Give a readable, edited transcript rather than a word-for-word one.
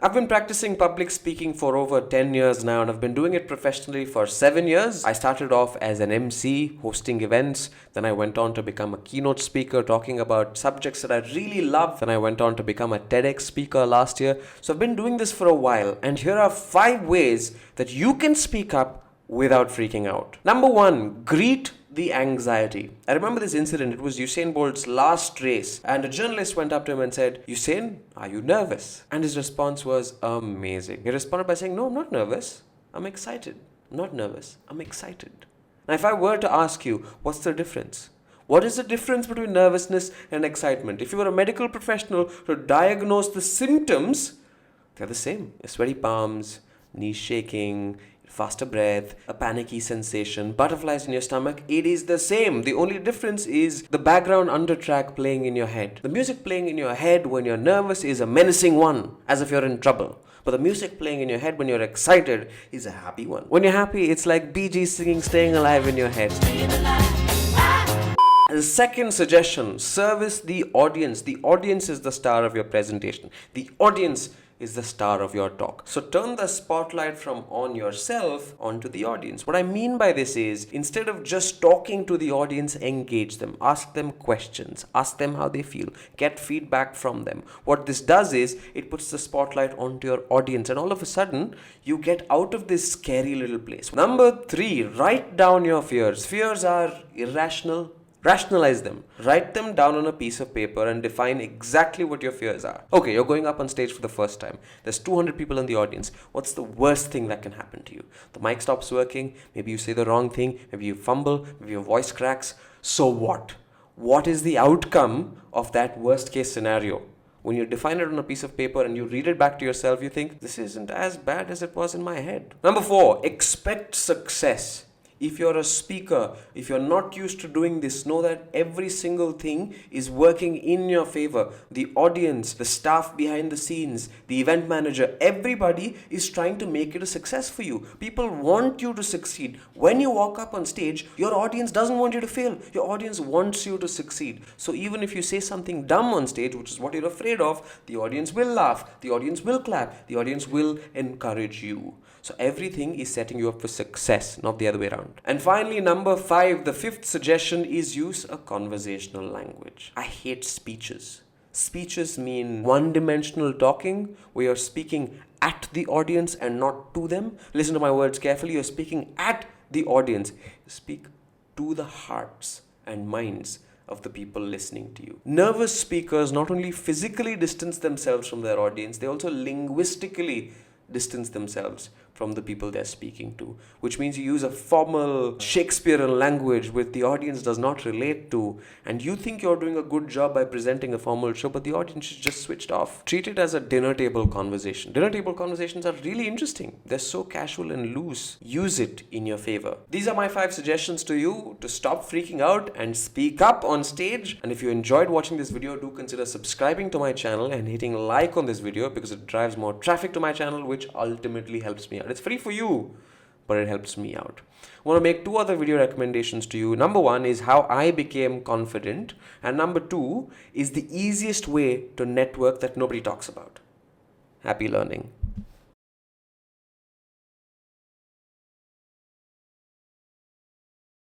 I've been practicing public speaking for over 10 years now, and I've been doing it professionally for 7 years. I started off as an MC, hosting events. Then I went on to become a keynote speaker, talking about subjects that I really love. Then I went on to become a TEDx speaker last year. So I've been doing this for a while, and here are 5 ways that you can speak up without freaking out. Number 1, greet the anxiety. I remember this incident. It was Usain Bolt's last race, and a journalist went up to him and said, "Usain, are you nervous?" And his response was amazing. He responded by saying, "No, I'm not nervous. I'm excited. I'm not nervous. I'm excited." Now, if I were to ask you, what's the difference? What is the difference between nervousness and excitement? If you were a medical professional to diagnose the symptoms, they're the same. Sweaty palms, knees shaking, faster breath, a panicky sensation, butterflies in your stomach. It is the same. The only difference is the background undertrack playing in your head. The music playing in your head when you're nervous is a menacing one, as if you're in trouble. But the music playing in your head when you're excited is a happy one. When you're happy, it's like Bee Gees singing Staying Alive in your head. The second suggestion, service the audience. The audience is the star of your presentation. The audience is the star of your talk. So turn the spotlight from on yourself onto the audience. What I mean by this is, instead of just talking to the audience, engage them, ask them questions, ask them how they feel, get feedback from them. What this does is, it puts the spotlight onto your audience, and all of a sudden, you get out of this scary little place. Number 3, write down your fears. Fears are irrational. Rationalize them. Write them down on a piece of paper and define exactly what your fears are. Okay, you're going up on stage for the first time. There's 200 people in the audience. What's the worst thing that can happen to you? The mic stops working. Maybe you say the wrong thing. Maybe you fumble. Maybe your voice cracks. So what? What is the outcome of that worst case scenario? When you define it on a piece of paper and you read it back to yourself, you think, this isn't as bad as it was in my head. Number 4, expect success. If you're a speaker, if you're not used to doing this, know that every single thing is working in your favor. The audience, the staff behind the scenes, the event manager, everybody is trying to make it a success for you. People want you to succeed. When you walk up on stage, your audience doesn't want you to fail. Your audience wants you to succeed. So even if you say something dumb on stage, which is what you're afraid of, the audience will laugh, the audience will clap, the audience will encourage you. So everything is setting you up for success, not the other way around. And finally, number 5, the 5th suggestion is use a conversational language. I hate speeches. Speeches mean one-dimensional talking, where you're speaking at the audience and not to them. Listen to my words carefully. You're speaking at the audience. Speak to the hearts and minds of the people listening to you. Nervous speakers not only physically distance themselves from their audience, they also linguistically distance themselves from the people they're speaking to, which means you use a formal Shakespearean language which the audience does not relate to, and you think you're doing a good job by presenting a formal show, but the audience is just switched off. Treat it as a dinner table conversation. Dinner table conversations are really interesting. They're so casual and loose. Use it in your favor. These are my 5 suggestions to you to stop freaking out and speak up on stage. And if you enjoyed watching this video, do consider subscribing to my channel and hitting like on this video, because it drives more traffic to my channel, which ultimately helps me out. It's free for you, but it helps me out. I want to make 2 other video recommendations to you. Number 1 is how I became confident, and number 2 is the easiest way to network that nobody talks about. Happy learning.